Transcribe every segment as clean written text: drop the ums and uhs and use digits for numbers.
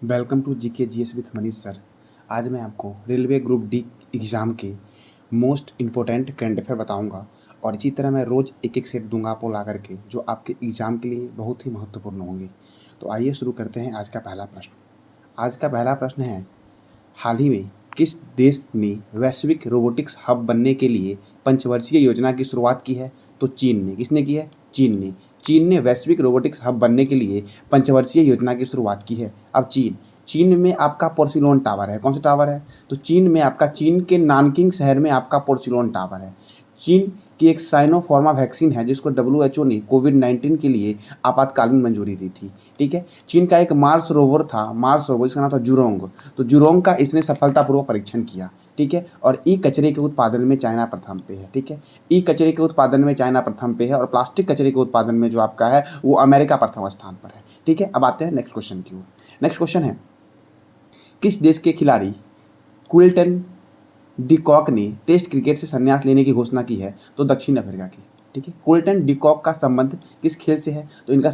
Welcome to GK GS with Manish sir. आज मैं आपको रेलवे ग्रुप डी एग्ज़ाम के मोस्ट इम्पोर्टेंट करंट अफेयर बताऊंगा और इसी तरह मैं रोज़ एक एक सेट दूंगा आपको ला करके जो आपके एग्ज़ाम के लिए बहुत ही महत्वपूर्ण होंगे। तो आइए शुरू करते हैं आज का पहला प्रश्न। आज का पहला प्रश्न है, हाल ही में किस देश ने वैश्विक रोबोटिक्स हब बनने के लिए पंचवर्षीय योजना की शुरुआत की है? तो चीन ने। किसने की है? चीन ने वैश्विक रोबोटिक्स हब बनने के लिए पंचवर्षीय योजना की शुरुआत की है। अब चीन में आपका पोर्सिलोन टावर है। कौन सा टावर है? तो चीन के नानकिंग शहर में आपका पोर्सिलोन टावर है। चीन की एक साइनोफार्मा वैक्सीन है जिसको WHO ने कोविड-19 के लिए आपातकालीन मंजूरी दी थी। ठीक है। चीन का एक मार्स रोवर था, इसका नाम था जुरोंग। तो जुरोंग का इसने सफलतापूर्वक परीक्षण किया। ठीक है। और ई कचरे के उत्पादन में चाइना प्रथम पे है। ठीक है। ई कचरे के उत्पादन में चाइना प्रथम पे है और प्लास्टिक कचरे के उत्पादन में जो आपका है वो अमेरिका प्रथम स्थान पर है। ठीक है। अब आते हैं नेक्स्ट क्वेश्चन की ओर। नेक्स्ट क्वेश्चन है, किस देश के खिलाड़ी क्विल्टन डिकॉक ने टेस्ट क्रिकेट से संन्यास लेने की घोषणा की है? तो दक्षिण अफ्रीका की। ठीक है। क्विल्टन डिकॉक का संबंध किस खेल से है? तो इनका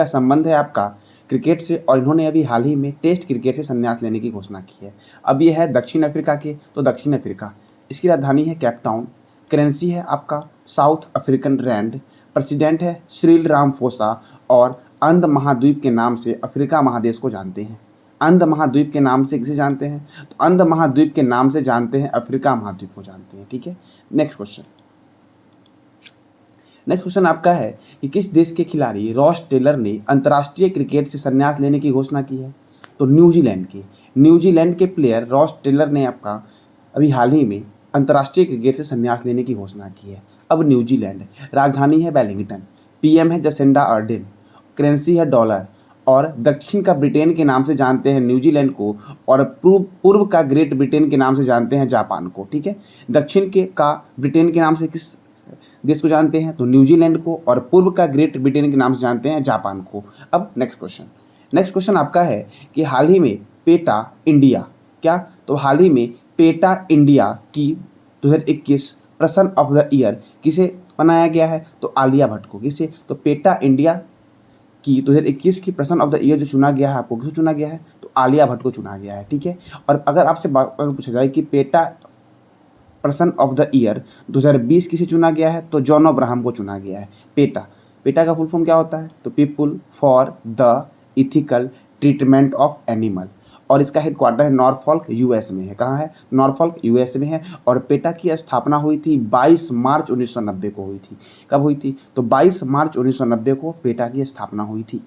संबंध है आपका क्रिकेट से और इन्होंने अभी हाल ही में टेस्ट क्रिकेट से संन्यास लेने की घोषणा की है। अब ये है दक्षिण अफ्रीका के, तो दक्षिण अफ्रीका। इसकी राजधानी है कैप टाउन। करेंसी है आपका साउथ अफ्रीकन रैंड। प्रेसिडेंट है सिरिल रामाफोसा और अंध महाद्वीप के नाम से अफ्रीका महादेश को जानते हैं। अंध महाद्वीप के नाम से किसे जानते हैं? तो अंध महाद्वीप के नाम से जानते हैं अफ्रीका महाद्वीप को जानते हैं। ठीक है। नेक्स्ट क्वेश्चन आपका है कि किस देश के खिलाड़ी रॉस टेलर ने अंतर्राष्ट्रीय क्रिकेट से संन्यास लेने की घोषणा की है? तो न्यूजीलैंड के प्लेयर रॉस टेलर ने आपका अभी हाल ही में अंतर्राष्ट्रीय क्रिकेट से संन्यास लेने की घोषणा की है। अब न्यूजीलैंड, राजधानी है वेलिंगटन, PM है जसिंडा अर्डेन, करेंसी है डॉलर और दक्षिण का ब्रिटेन के नाम से जानते हैं न्यूजीलैंड को और पूर्व का ग्रेट ब्रिटेन के नाम से जानते हैं जापान को। ठीक है। दक्षिण के का ब्रिटेन के नाम से किस देश को जानते हैं? तो न्यूजीलैंड को और पूर्व का ग्रेट ब्रिटेन के नाम से जानते हैं जापान को। अब नेक्स्ट क्वेश्चन आपका है कि हाल ही में पेटा इंडिया हाल ही में पेटा इंडिया की 2021 पर्सन ऑफ द ईयर किसे बनाया गया है? तो आलिया भट्ट को। किसे? तो पेटा इंडिया की 2021 की पर्सन ऑफ द ईयर जो चुना गया है, आपको किसे चुना गया है? तो आलिया भट्ट को चुना गया है। ठीक है। और अगर आपसे पूछा जाए कि PETA person of the year 2020 किसे चुना गया है? तो जॉन अब्राहम को चुना गया है। पेटा का फुल फॉर्म क्या होता है? तो people for the ethical treatment of animal और इसका हेडक्वार्टर है नॉरफॉल्क US में है। कहाँ है? नॉरफॉल्क US में है। और पेटा की स्थापना हुई थी 22 मार्च 1990 को हुई थी। कब हुई थी? तो 22 मार्च 1990 को पेटा की स्थापना हुई थी।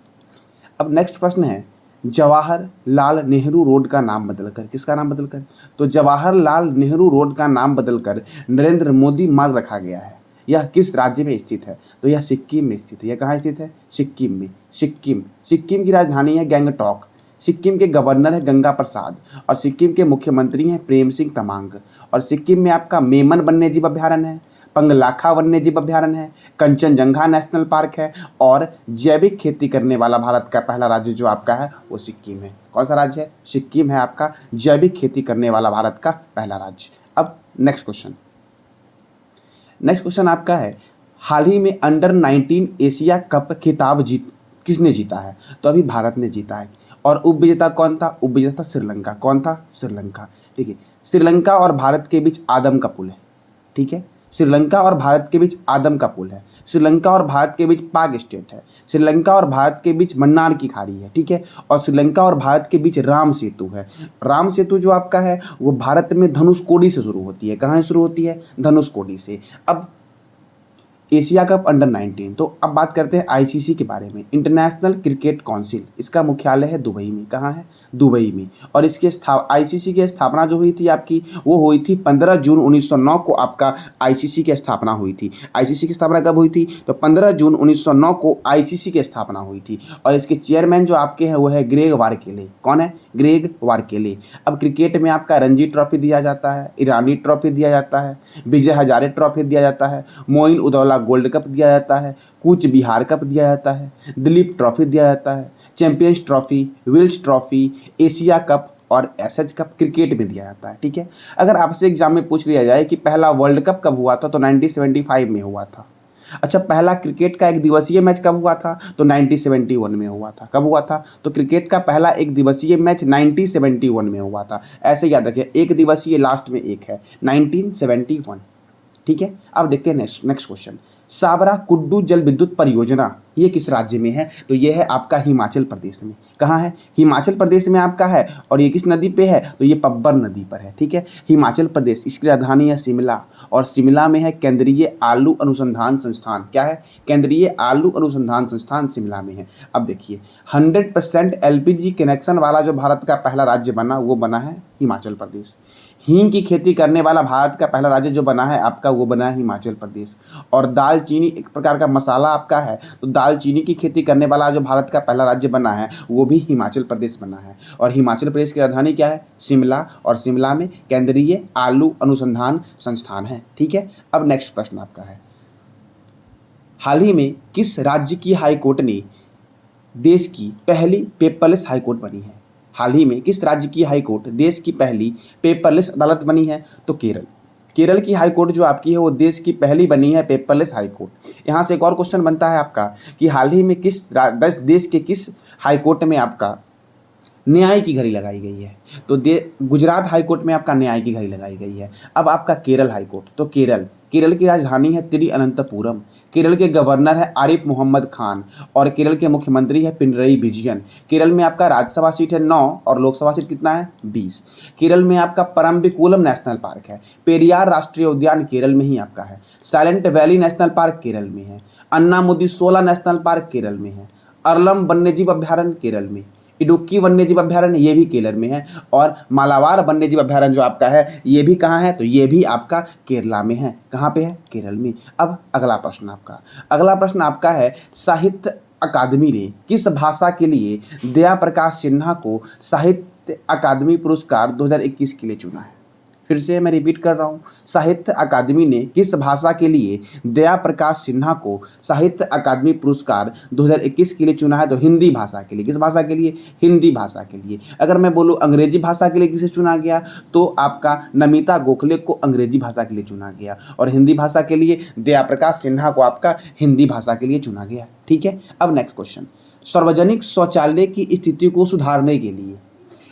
अब नेक्स्ट प्रश्न है, जवाहरलाल नेहरू रोड का नाम बदलकर, किसका नाम बदलकर? तो जवाहरलाल नेहरू रोड का नाम बदलकर नरेंद्र मोदी मार्ग रखा गया है। यह किस राज्य में स्थित है? तो यह सिक्किम में स्थित है। यह कहाँ स्थित है? सिक्किम में। सिक्किम की राजधानी है गैंगटॉक। सिक्किम के गवर्नर है गंगा प्रसाद और सिक्किम के मुख्यमंत्री हैं प्रेम सिंह तमांग। और सिक्किम में आपका मेमन वन्यजीव अभ्यारण्य है, पंगलाखा वन्यजीव अभ्यारण्य है, कंचनजंगा नेशनल पार्क है और जैविक खेती करने वाला भारत का पहला राज्य जो आपका है वो सिक्किम है। कौन सा राज्य है? सिक्किम है आपका जैविक खेती करने वाला भारत का पहला राज्य। अब नेक्स्ट क्वेश्चन आपका है, हाल ही में अंडर-19 एशिया कप खिताब किसने जीता है? तो अभी भारत ने जीता है। और उपविजेता कौन था? उपविजेता श्रीलंका। कौन था? श्रीलंका। ठीक है। श्रीलंका और भारत के बीच आदम का पुल है। ठीक है। श्रीलंका और भारत के बीच आदम का पुल है। श्रीलंका और भारत के बीच पाक स्टेट है। श्रीलंका और भारत के बीच मन्नार की खाड़ी है। ठीक है। और श्रीलंका और भारत के बीच राम सेतु है। राम सेतु जो आपका है वो भारत में धनुषकोडी से शुरू होती है। कहाँ से शुरू होती है? धनुषकोडी से। अब एशिया कप अंडर-19, तो अब बात करते हैं ICC के बारे में। इंटरनेशनल क्रिकेट काउंसिल, इसका मुख्यालय है दुबई में। कहाँ है? दुबई में। और इसके ICC की स्थापना जो हुई थी आपकी वो हुई थी 15 जून 1909 को आपका ICC की स्थापना हुई थी। ICC की स्थापना कब हुई थी? तो 15 जून 1909 को ICC की स्थापना हुई थी। और इसके चेयरमैन जो आपके हैं वो है ग्रेग वारकेले। कौन है? ग्रेग वारकेले। अब क्रिकेट में आपका रणजी ट्रॉफी दिया जाता है, ईरानी ट्रॉफी दिया जाता है, विजय हजारे ट्रॉफी दिया जाता है, मोइन उदौला गोल्ड कप दिया जाता है, कूच बिहार कप दिया जाता है, दिलीप ट्रॉफी दिया जाता है, champions trophy, Wills trophy, Asia cup और एसएच कप क्रिकेट में दिया जाता है। ठीक है। अगर आपसे एग्जाम में पूछ लिया जाए कि पहला वर्ल्ड कप कब हुआ था तो 1975 में हुआ था। अच्छा, पहला क्रिकेट का एक दिवसीय मैच कब हुआ था? तो 1971 में हुआ था। कब हुआ था? तो क्रिकेट का पहला एक दिवसीय मैच 1971 में हुआ था। ऐसे याद रखिए, एक दिवसीय लास्ट में एक है, 1971। ठीक है, अब देखते हैं नेक्स्ट क्वेश्चन। साबरा कुड्डू जल विद्युत परियोजना ये किस राज्य में है? तो ये है आपका हिमाचल प्रदेश में। कहाँ है? हिमाचल प्रदेश में आपका है। और ये किस नदी पे है? तो ये पब्बर नदी पर है। ठीक है, हिमाचल प्रदेश, इसकी राजधानी है शिमला, और शिमला में है केंद्रीय आलू अनुसंधान संस्थान। क्या है? केंद्रीय आलू अनुसंधान संस्थान शिमला में है। अब देखिए, 100% एलपीजी कनेक्शन वाला जो भारत का पहला राज्य बना, वो बना है हिमाचल प्रदेश। हींग की खेती करने वाला भारत का पहला राज्य जो बना है आपका, वो बना है हिमाचल प्रदेश। और दालचीनी एक प्रकार का मसाला आपका है, तो दालचीनी की खेती करने वाला जो भारत का पहला राज्य बना है, वो भी हिमाचल प्रदेश बना है। और हिमाचल प्रदेश की राजधानी क्या है? शिमला, और शिमला में केंद्रीय आलू अनुसंधान संस्थान है। ठीक है, अब नेक्स्ट प्रश्न आपका है, हाल ही में किस राज्य की हाईकोर्ट ने देश की पहली पेपरलेस हाईकोर्ट बनी है? हाल ही में किस राज्य की हाईकोर्ट देश की पहली पेपरलेस अदालत बनी है? तो केरल। केरल की हाईकोर्ट जो आपकी है वो देश की पहली बनी है पेपरलेस हाईकोर्ट। यहाँ से एक और क्वेश्चन बनता है आपका कि हाल ही में किस देश के किस हाईकोर्ट में आपका न्याय की घड़ी लगाई गई है? तो गुजरात हाईकोर्ट में आपका न्याय की घड़ी लगाई गई है। अब आपका केरल हाईकोर्ट, तो केरल की राजधानी है तिरुअनंतपुरम। केरल के गवर्नर है आरिफ मोहम्मद खान, और केरल के मुख्यमंत्री है पिनरई विजयन। केरल में आपका राज्यसभा सीट है 9 और लोकसभा सीट कितना है? 20। केरल में आपका परम्बिकुलम नेशनल पार्क है। पेरियार राष्ट्रीय उद्यान केरल में ही आपका है। Silent valley national park Kerala में है। अन्नामुदी शोला नेशनल पार्क केरल में है। अरलम वन्यजीव अभ्यारण्य केरल में। इडुक्की वन्यजीव अभ्यारण्य ये भी केरल में है। और मालाबार वन्यजीव अभ्यारण्य जो आपका है ये भी कहाँ है? तो ये भी आपका केरला में है। कहाँ पे है? केरल में। अब अगला प्रश्न आपका है, साहित्य अकादमी ने किस भाषा के लिए दया प्रकाश सिन्हा को साहित्य अकादमी पुरस्कार 2021 के लिए चुना है? फिर से मैं रिपीट कर रहा हूँ, साहित्य अकादमी ने किस भाषा के लिए दया प्रकाश सिन्हा को साहित्य अकादमी पुरस्कार 2021 के लिए चुना है? तो हिंदी भाषा के लिए। किस भाषा के लिए? हिंदी भाषा के लिए। अगर मैं बोलूँ अंग्रेजी भाषा के लिए किसे चुना गया, तो आपका नमिता गोखले को अंग्रेजी भाषा के लिए चुना गया, और हिंदी भाषा के लिए दया प्रकाश सिन्हा को आपका हिंदी भाषा के लिए चुना गया। ठीक है, अब नेक्स्ट क्वेश्चन, सार्वजनिक शौचालय की स्थिति को सुधारने के लिए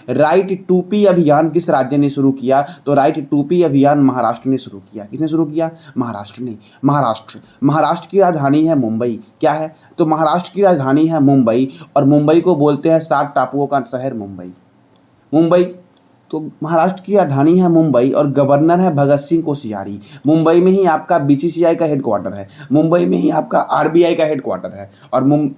राइट टू पी अभियान किस राज्य ने शुरू किया? तो राइट टू पी अभियान महाराष्ट्र ने शुरू किया। किसने शुरू किया? महाराष्ट्र ने। महाराष्ट्र की राजधानी है मुंबई। क्या है? तो महाराष्ट्र की राजधानी है मुंबई, और मुंबई को बोलते हैं 7 टापुओं का शहर मुंबई। तो महाराष्ट्र की राजधानी है मुंबई, और गवर्नर है भगत सिंह कोश्यारी। मुंबई में ही आपका बीसीसीआई का हेडक्वार्टर है। मुंबई में ही आपका आरबीआई का हेडक्वार्टर है। और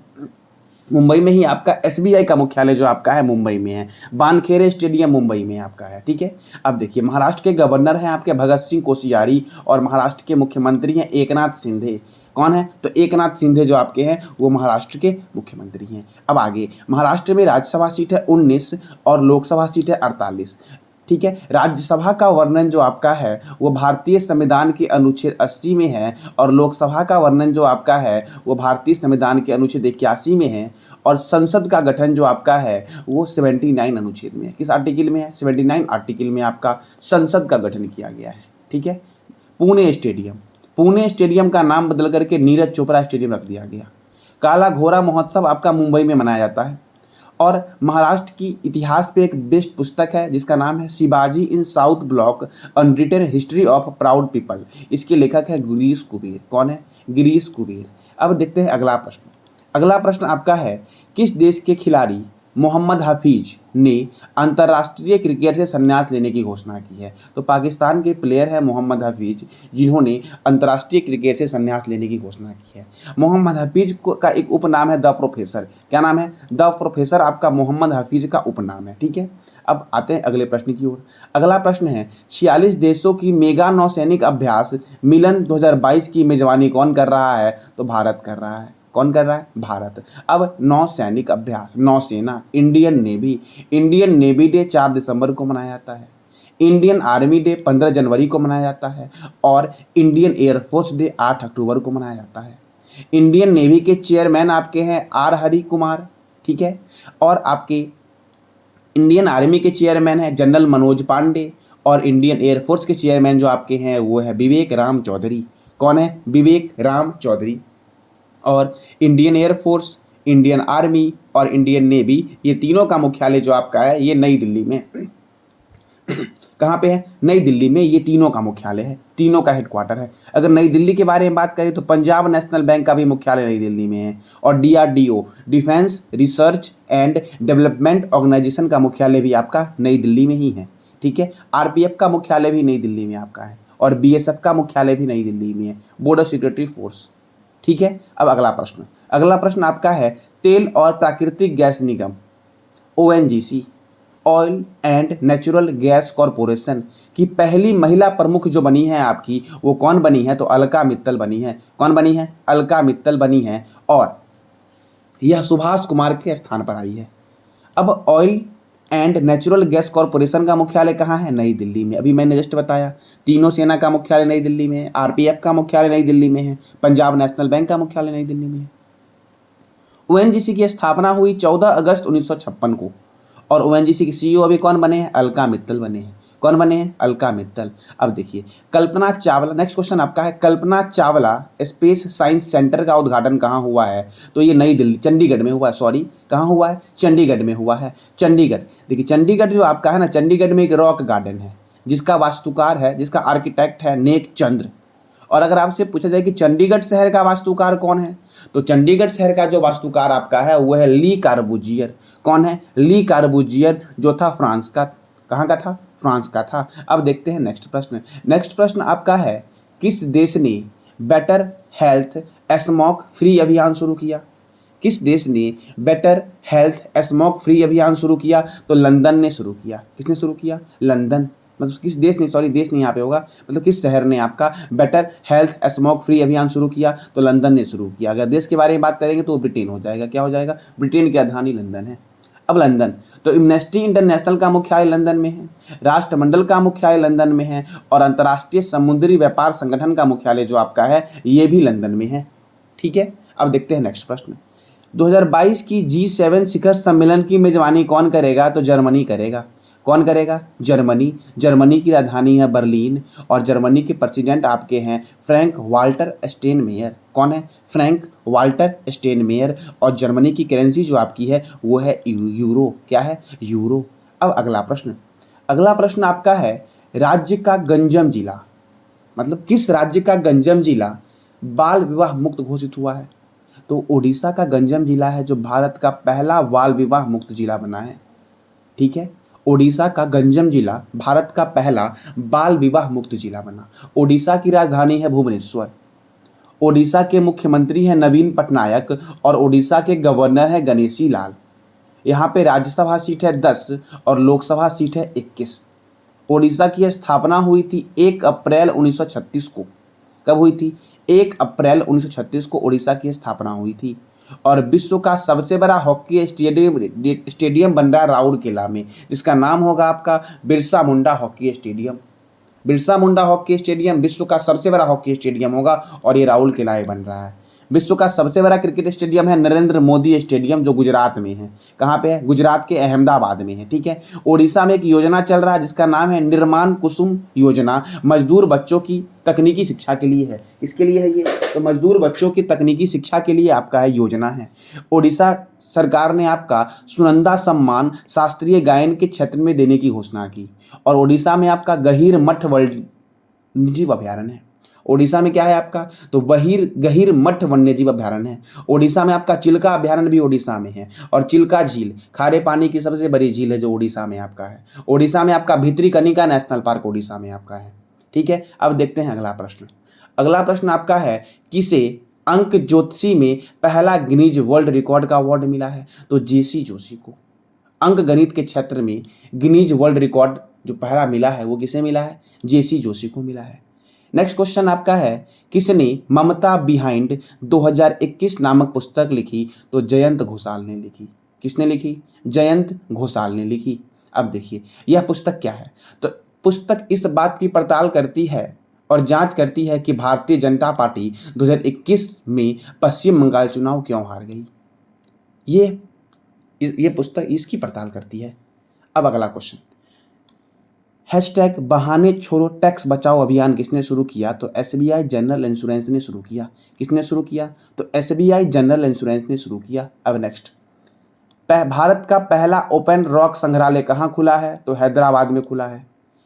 मुंबई में ही आपका एसबीआई का मुख्यालय जो आपका है मुंबई में है। वानखेड़े स्टेडियम मुंबई में आपका है। ठीक है, अब देखिए, महाराष्ट्र के गवर्नर हैं आपके भगत सिंह कोश्यारी, और महाराष्ट्र के मुख्यमंत्री हैं एकनाथ शिंदे। कौन है? तो एकनाथ शिंदे जो आपके हैं वो महाराष्ट्र के मुख्यमंत्री हैं। अब आगे, महाराष्ट्र में राज्यसभा सीट है 19 और लोकसभा सीट है 48। ठीक है, राज्यसभा का वर्णन जो आपका है वो भारतीय संविधान के अनुच्छेद 80 में है, और लोकसभा का वर्णन जो आपका है वो भारतीय संविधान के अनुच्छेद 81 में है, और संसद का गठन जो आपका है वो 79 अनुच्छेद में है। किस आर्टिकल में है? 79 आर्टिकल में आपका संसद का गठन किया गया है। ठीक है, पुणे स्टेडियम का नाम बदल करके नीरज चोपड़ा स्टेडियम रख दिया गया। काला घोड़ा महोत्सव आपका मुंबई में मनाया जाता है। और महाराष्ट्र की इतिहास पे एक बेस्ट पुस्तक है जिसका नाम है Shivaji in South Block unwritten history of proud people. इसके लेखक है गिरीश कुबेर। कौन है? गिरीश कुबेर। अब देखते हैं अगला प्रश्न आपका है, किस देश के खिलाड़ी मोहम्मद हफीज ने अंतर्राष्ट्रीय क्रिकेट से संन्यास लेने की घोषणा की है? तो पाकिस्तान के प्लेयर हैं मोहम्मद हफीज, जिन्होंने अंतर्राष्ट्रीय क्रिकेट से संन्यास लेने की घोषणा की है। मोहम्मद हफीज का एक उपनाम है द प्रोफेसर। क्या नाम है? द प्रोफेसर आपका मोहम्मद हफीज का उपनाम है। ठीक है, अब आते हैं अगले प्रश्न की ओर। अगला प्रश्न है, 46 देशों की मेगा नौसैनिक अभ्यास मिलन 2022 की मेजबानी कौन कर रहा है? तो भारत कर रहा है। कौन कर रहा है? भारत। अब नौसैनिक अभ्यास, नौसेना, इंडियन नेवी डे 4 दिसंबर को मनाया जाता है। इंडियन आर्मी डे 15 जनवरी को मनाया जाता है, और इंडियन एयरफोर्स डे 8 अक्टूबर को मनाया जाता है। इंडियन नेवी के चेयरमैन आपके हैं आर हरि कुमार। ठीक है, और आपके इंडियन आर्मी के चेयरमैन हैं जनरल मनोज पांडे, और इंडियन एयरफोर्स के चेयरमैन जो आपके हैं वो है विवेक राम चौधरी। कौन है? विवेक राम चौधरी। और इंडियन एयरफोर्स, इंडियन आर्मी और इंडियन नेवी, ये तीनों का मुख्यालय जो आपका है ये नई दिल्ली में कहाँ पे है? नई दिल्ली में ये तीनों का मुख्यालय है, तीनों का हेडक्वार्टर है। अगर नई दिल्ली के बारे में बात करें तो पंजाब नेशनल बैंक का भी मुख्यालय नई दिल्ली में है। और DRDO, defence research and development organisation का मुख्यालय भी आपका नई दिल्ली में ही है। ठीक है। RPF का मुख्यालय भी नई दिल्ली में आपका है और BSF का मुख्यालय भी नई दिल्ली में है, बॉर्डर सिक्योरिटी फोर्स। ठीक है। अब अगला प्रश्न आपका है, तेल और प्राकृतिक gas Nigam ONGC, oil and natural gas corporation की पहली महिला प्रमुख जो बनी है आपकी, वो कौन बनी है? तो अलका मित्तल बनी है। कौन बनी है? अलका मित्तल बनी है और यह सुभाष कुमार के स्थान पर आई है। अब oil and natural gas corporation का मुख्यालय कहाँ है? नई दिल्ली में। अभी मैंने जस्ट बताया, तीनों सेना का मुख्यालय नई दिल्ली में है, RPF का मुख्यालय नई दिल्ली में है, पंजाब नेशनल बैंक का मुख्यालय नई दिल्ली में है। ONGC की स्थापना हुई 14 अगस्त 1956 को और ONGC की CEO अभी कौन बने हैं? अलका मित्तल बने हैं। कौन बने हैं? अलका मित्तल। अब देखिए, कल्पना चावला, नेक्स्ट क्वेश्चन आपका है, Kalpana Chawla space science centre का उद्घाटन कहाँ हुआ है? तो ये नई दिल्ली, चंडीगढ़ में हुआ है। सॉरी, कहाँ हुआ है? चंडीगढ़ में हुआ है। चंडीगढ़, देखिए चंडीगढ़ जो आपका है ना, चंडीगढ़ में एक रॉक गार्डन है जिसका वास्तुकार है, जिसका आर्किटेक्ट है नेक चंद्र। और अगर आपसे पूछा जाए कि चंडीगढ़ शहर का वास्तुकार कौन है, तो चंडीगढ़ शहर का जो वास्तुकार आपका है वो है ली कार्बूजियर। कौन है? ली कार्बूजियर, जो था फ्रांस का। कहाँ का था? फ्रांस का था। अब देखते हैं नेक्स्ट प्रश्न आपका है, किस देश ने बेटर हेल्थ स्मोक फ्री अभियान शुरू किया? किस देश ने बेटर हेल्थ स्मोक फ्री अभियान शुरू किया? तो लंदन ने शुरू किया। किसने शुरू किया? लंदन। मतलब किस देश ने, सॉरी देश नहीं यहाँ पे होगा, मतलब किस शहर ने आपका बेटर हेल्थ स्मोक फ्री अभियान शुरू किया? तो लंदन ने शुरू किया। अगर देश के बारे में बात करेंगे तो ब्रिटेन हो जाएगा। क्या हो जाएगा? ब्रिटेन की राजधानी लंदन है। अब लंदन, तो एम्नेस्टी इंटरनेशनल का मुख्यालय लंदन में है, राष्ट्रमंडल का मुख्यालय लंदन में है और अंतर्राष्ट्रीय समुद्री व्यापार संगठन का मुख्यालय जो आपका है ये भी लंदन में है। ठीक है। अब देखते हैं नेक्स्ट प्रश्न, 2022 की G7 शिखर सम्मेलन की मेजबानी कौन करेगा? तो जर्मनी करेगा। कौन करेगा? जर्मनी। जर्मनी की राजधानी है बर्लिन और जर्मनी के प्रेसिडेंट आपके हैं फ्रैंक वाल्टर स्टेनमेयर। कौन है? Frank Walter Steinmeier. और जर्मनी की करेंसी जो आपकी है वो है यूरो। क्या है? यूरो। अब अगला प्रश्न आपका है, राज्य का गंजम जिला, मतलब किस राज्य का गंजम जिला बाल विवाह मुक्त घोषित हुआ है? तो ओडिशा का गंजम जिला है जो भारत का पहला बाल विवाह मुक्त जिला बना है। ठीक है। ओडिशा का गंजम जिला भारत का पहला बाल विवाह मुक्त जिला बना। ओडिशा की राजधानी है भुवनेश्वर। ओडिशा के मुख्यमंत्री हैं नवीन पटनायक और ओडिशा के गवर्नर हैं गणेशी लाल। यहाँ पे राज्यसभा सीट है 10 और लोकसभा सीट है 21। ओडिशा की स्थापना हुई थी 1 अप्रैल 1936 को। कब हुई थी? 1 अप्रैल 1936 को ओडिशा की स्थापना हुई थी। और विश्व का सबसे बड़ा हॉकी स्टेडियम बन रहा है राउरकेला में, जिसका नाम होगा आपका Birsa Munda hockey stadium. Birsa Munda hockey stadium विश्व का सबसे बड़ा हॉकी स्टेडियम होगा और ये राउरकेला में बन रहा है। विश्व का सबसे बड़ा क्रिकेट स्टेडियम है नरेंद्र मोदी स्टेडियम, जो गुजरात में है। कहाँ पे है? गुजरात के अहमदाबाद में है। ठीक है। ओडिशा में एक योजना चल रहा है जिसका नाम है निर्माण कुसुम योजना, मजदूर बच्चों की तकनीकी शिक्षा के लिए है। किसके लिए है ये? तो मजदूर बच्चों की तकनीकी शिक्षा के लिए आपका है योजना है। ओडिशा सरकार ने आपका सुनंदा सम्मान शास्त्रीय गायन के क्षेत्र में देने की घोषणा की। और ओडिशा में आपका गहीर मठ वन्य जीव अभ्यारण्य है। ओडिशा में क्या है आपका? तो गहीर मठ वन्य जीव अभ्यारण्य है। ओडिशा में आपका चिल्का अभ्यारण्य भी ओडिशा में है और चिल्का झील खारे पानी की सबसे बड़ी झील है जो ओडिशा में आपका है। ओडिशा में आपका भितरीकनिका नेशनल पार्क ओडिशा में आपका है। ठीक है। अब देखते हैं अगला प्रश्न आपका है, किसे अंक ज्योतिषी में पहला गिनीज वर्ल्ड रिकॉर्ड का अवार्ड मिला है? तो जेसी जोशी को। अंक गणित के क्षेत्र में गिनीज वर्ल्ड रिकॉर्ड जो पहला मिला है वो किसे मिला है? जेसी जोशी को मिला है। नेक्स्ट क्वेश्चन आपका है, किसने ममता बिहाइंड 2021 नामक पुस्तक लिखी? तो जयंत घोषाल ने लिखी। किसने लिखी? जयंत घोषाल ने लिखी। अब देखिए यह पुस्तक क्या है? तो पुस्तक इस बात की पड़ताल करती है और जांच करती है कि भारतीय जनता पार्टी 2021 में पश्चिम बंगाल चुनाव क्यों हार गई। ये पुस्तक इसकी पड़ताल करती है। अब अगला क्वेश्चन, हैशटैग बहाने छोड़ो टैक्स बचाओ अभियान किसने शुरू किया? तो एसबीआई जनरल इंश्योरेंस ने शुरू किया। किसने शुरू किया? तो एसबीआई जनरल इंश्योरेंस ने शुरू किया। अब नेक्स्ट, भारत का पहला ओपन रॉक संग्रहालय कहाँ खुला है? तो हैदराबाद में खुला है।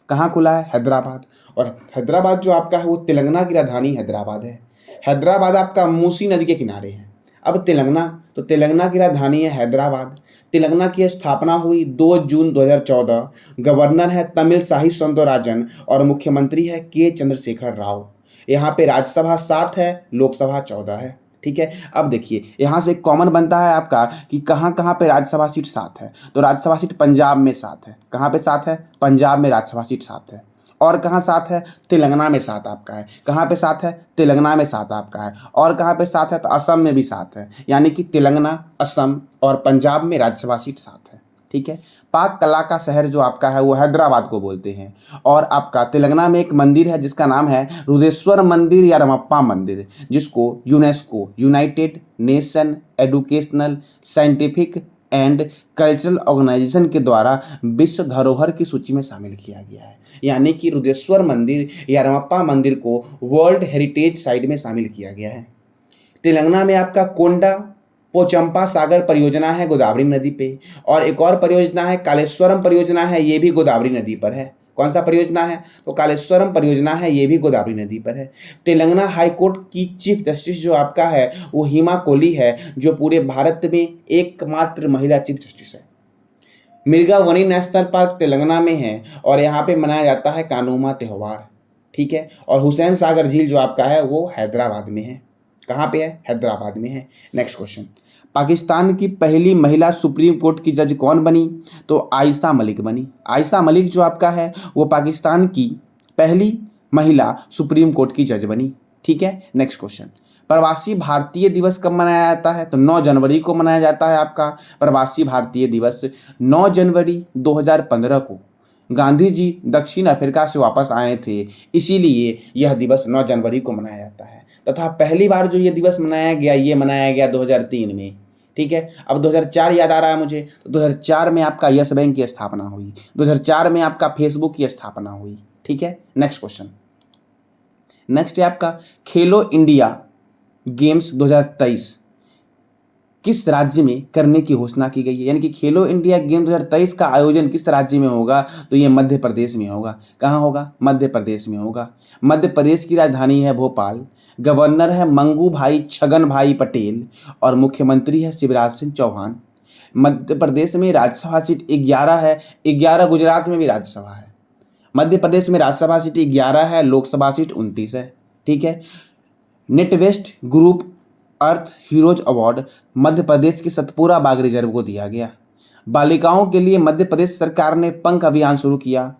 कहाँ खुला है? हैदराबाद। और हैदराबाद जो आपका है वो तेलंगाना की राजधानी हैदराबाद है। हैदराबाद आपका मूसी नदी के किनारे है। अब तेलंगाना, तो तेलंगाना की राजधानी है हैदराबाद। तेलंगाना की स्थापना हुई 2 जून 2014। गवर्नर है तमिलसाई सौंदरराजन और मुख्यमंत्री है के चंद्रशेखर राव। यहाँ पे राज्यसभा 7 है, लोकसभा 14 है। ठीक है, अब देखिए यहाँ से एक कॉमन बनता है आपका कि कहाँ कहाँ पे राज्यसभा सीट 7 है। तो राज्यसभा सीट पंजाब में 7 है। कहाँ पे 7 है? पंजाब में राज्यसभा सीट 7 है। और कहाँ 7 है? तेलंगाना में 7 आपका है। कहाँ पे 7 है? तेलंगाना में 7 आपका है। और कहाँ पे 7 है? तो असम में भी 7 है। यानी कि तेलंगाना, असम और पंजाब में राज्यसभा सीट 7 है। ठीक है, पाक कला का शहर जो आपका है वो हैदराबाद को बोलते हैं। और आपका तेलंगाना में एक मंदिर है जिसका नाम है रुद्रेश्वर मंदिर या रमप्पा मंदिर, जिसको UNESCO, united nation educational scientific and cultural organisation के द्वारा विश्व धरोहर की सूची में शामिल किया गया है। यानी कि रुद्रेश्वर मंदिर या रमप्पा मंदिर को वर्ल्ड हेरिटेज साइट में शामिल किया गया है। तेलंगाना में आपका कोंडा पोचंपा सागर परियोजना है गोदावरी नदी पे। और एक और परियोजना है कालेश्वरम परियोजना है, ये भी गोदावरी नदी पर है। कौन सा परियोजना है? तो कालेश्वरम परियोजना है, ये भी गोदावरी नदी पर है। तेलंगाना हाई कोर्ट की चीफ जस्टिस जो आपका है वो हिमा कोहली है, जो पूरे भारत में एकमात्र महिला चीफ जस्टिस है। मिर्गावनी नेशनल पार्क तेलंगाना में है और यहाँ पे मनाया जाता है कानूमा त्यौहार। ठीक है, और हुसैन सागर झील जो आपका है वो हैदराबाद में है। कहाँ पे है? हैदराबाद में है। नेक्स्ट क्वेश्चन, पाकिस्तान की पहली महिला सुप्रीम कोर्ट की जज कौन बनी? तो आयशा मलिक बनी। आयशा मलिक जो आपका है वो पाकिस्तान की पहली महिला सुप्रीम कोर्ट की जज बनी। ठीक है, नेक्स्ट क्वेश्चन, प्रवासी भारतीय दिवस कब मनाया जाता है? तो 9 जनवरी को मनाया जाता है आपका प्रवासी भारतीय दिवस। 9 जनवरी 2015 को गांधी जी दक्षिण अफ्रीका से वापस आए थे, इसीलिए यह दिवस 9 जनवरी को मनाया जाता है। तथा पहली बार जो ये दिवस मनाया गया, ये मनाया गया 2003 में। ठीक है, अब 2004 याद आ रहा है मुझे, तो 2004 में आपका यस बैंक की स्थापना हुई। 2004 में आपका फेसबुक की स्थापना हुई। ठीक है, नेक्स्ट क्वेश्चन, नेक्स्ट है आपका खेलो इंडिया गेम्स 2023 किस राज्य में करने की घोषणा की गई है? यानी कि खेलो इंडिया गेम 2023 का आयोजन किस राज्य में होगा? तो ये मध्य प्रदेश में होगा। कहाँ होगा? मध्य प्रदेश में होगा। मध्य प्रदेश की राजधानी है भोपाल। गवर्नर है मंगू भाई छगन भाई पटेल और मुख्यमंत्री है शिवराज सिंह चौहान। मध्य प्रदेश में राज्यसभा सीट 11 है। 11 गुजरात में भी राज्यसभा है। मध्य प्रदेश में राज्यसभा सीट 11 है, लोकसभा सीट 29 है। ठीक है, नेटवेस्ट ग्रुप अर्थ हीरोज अवार्ड मध्य प्रदेश के सतपुरा बाघ रिजर्व को दिया गया। बालिकाओं के लिए मध्य प्रदेश सरकार ने पंख अभियान शुरू किया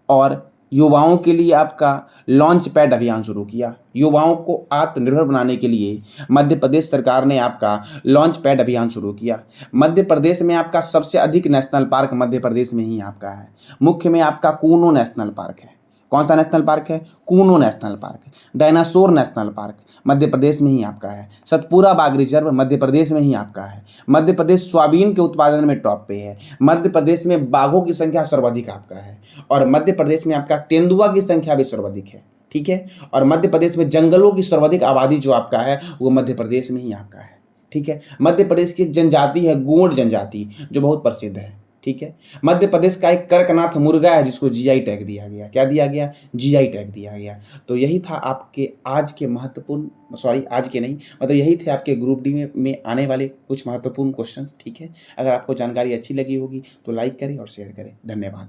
और युवाओं के लिए आपका लॉन्च पैड अभियान शुरू किया। युवाओं को आत्मनिर्भर बनाने के लिए मध्य प्रदेश सरकार ने आपका लॉन्च पैड अभियान शुरू किया। मध्य प्रदेश में आपका सबसे अधिक नेशनल पार्क मध्य प्रदेश में ही आपका है। मुख्य में आपका कूनो नेशनल पार्क है। कौन सा नेशनल पार्क है? Kuno national park. Dinosaur national park Madhya Pradesh में ही आपका है। सतपुरा बाघ रिजर्व मध्य प्रदेश में ही आपका है। मध्य प्रदेश सोयाबीन के उत्पादन में टॉप पे है। मध्य प्रदेश में बाघों की संख्या सर्वाधिक आपका है और मध्य प्रदेश में आपका तेंदुआ की संख्या भी सर्वाधिक है। ठीक है, और मध्य प्रदेश में जंगलों की सर्वाधिक आबादी जो आपका है वो मध्य प्रदेश में ही आपका है। ठीक है, मध्य प्रदेश की जनजाति है गोंड जनजाति, जो बहुत प्रसिद्ध है। ठीक है, मध्य प्रदेश का एक कड़कनाथ मुर्गा है जिसको जीआई टैग दिया गया। क्या दिया गया? जीआई टैग दिया गया। तो यही था आपके आज के महत्वपूर्ण, सॉरी आज के नहीं, मतलब यही थे आपके ग्रुप डी में आने वाले कुछ महत्वपूर्ण क्वेश्चंस। ठीक है, अगर आपको जानकारी अच्छी लगी होगी तो लाइक करें और शेयर करें। धन्यवाद।